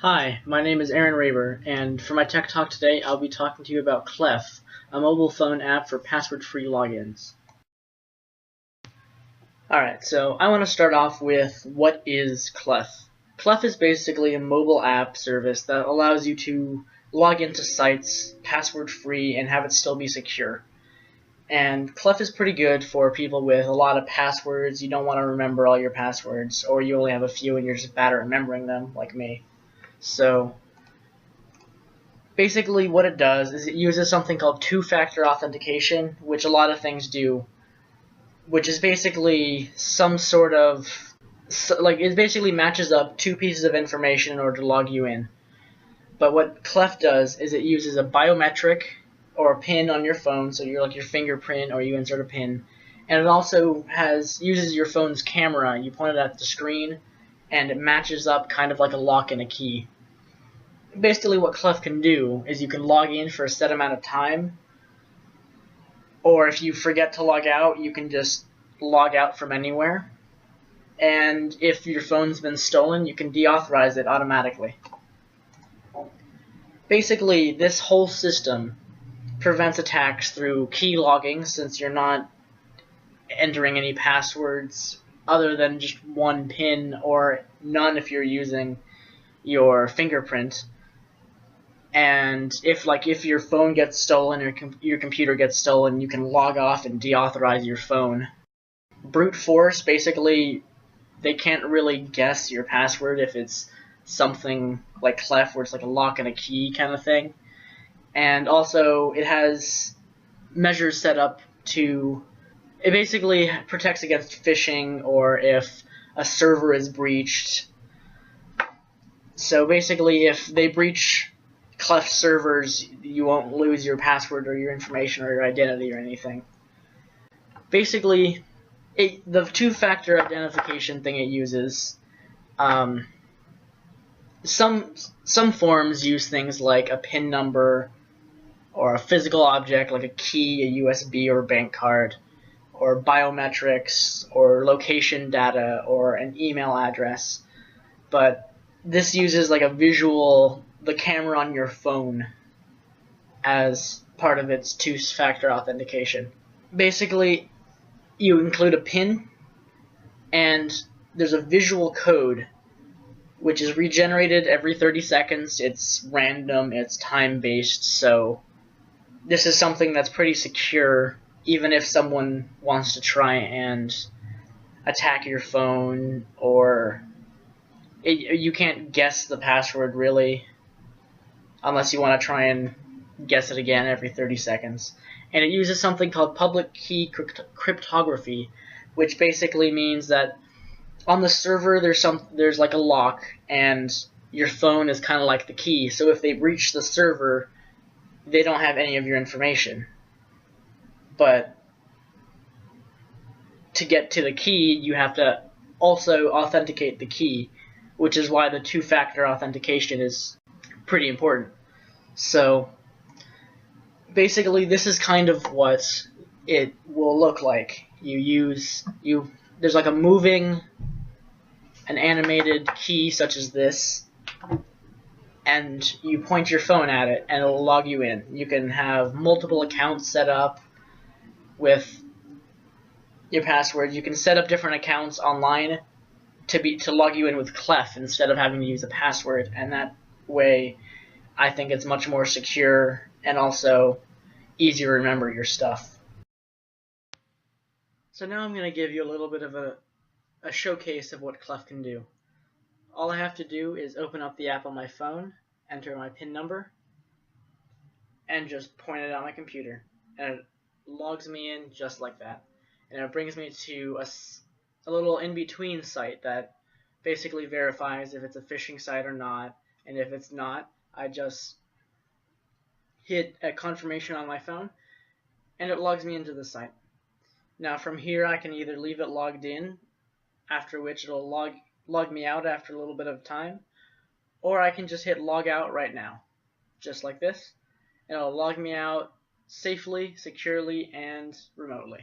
Hi, my name is Aaron Raber, and for my tech talk today, I'll be talking to you about Clef, a mobile phone app for password-free logins. Alright, so I want to start off with what is Clef. Clef is basically a mobile app service that allows you to log into sites password-free and have it still be secure. And Clef is pretty good for people with a lot of passwords. You don't want to remember all your passwords, or you only have a few and you're just bad at remembering them, like me. So basically what it does is it uses something called two-factor authentication, which a lot of things do, which is basically some sort of, it basically matches up two pieces of information in order to log you in. But what Clef does is it uses a biometric or a pin on your phone, so you're like your fingerprint or you insert a pin, and it also uses your phone's camera. You point it at the screen and it matches up kind of like a lock and a key. Basically what Clef can do is you can log in for a set amount of time, or if you forget to log out, you can just log out from anywhere. And if your phone's been stolen, you can deauthorize it automatically. Basically, this whole system prevents attacks through key logging, since you're not entering any passwords other than just one PIN, or none if you're using your fingerprint. And if your phone gets stolen or your computer gets stolen, you can log off and deauthorize your phone. Brute force, basically, they can't really guess your password if it's something like Clef, where it's like a lock and a key kind of thing. And also, it has measures set up to, it basically protects against phishing or if a server is breached. So basically, if they breach Clef servers, you won't lose your password or your information or your identity or anything. Basically, the two-factor identification thing it uses, some forms use things like a PIN number or a physical object like a key, a USB or a bank card, or biometrics or location data or an email address. But this uses like a visual, the camera on your phone, as part of its two-factor authentication. Basically, you include a PIN, and there's a visual code which is regenerated every 30 seconds. It's random, it's time-based, so this is something that's pretty secure, even if someone wants to try and attack your phone, or you can't guess the password really, unless you want to try and guess it again every 30 seconds. And it uses something called public key cryptography, which basically means that on the server there's like a lock, and your phone is kind of like the key. So if they breach the server, they don't have any of your information. But to get to the key, you have to also authenticate the key, which is why the two-factor authentication is pretty important. So basically, this is kind of what it will look like. There's like an animated key such as this, and you point your phone at it and it'll log you in. You can have multiple accounts set up with your password. You can set up different accounts online to log you in with Clef instead of having to use a password, and that way I think it's much more secure and also easier to remember your stuff. So now I'm going to give you a little bit of a showcase of what Clef can do. All I have to do is open up the app on my phone, enter my PIN number, and just point it on my computer, and it logs me in just like that. And it brings me to a little in-between site that basically verifies if it's a phishing site or not, and if it's not, I just hit a confirmation on my phone, and it logs me into the site. Now from here I can either leave it logged in, after which it'll log me out after a little bit of time, or I can just hit log out right now, just like this, and it'll log me out safely, securely, and remotely.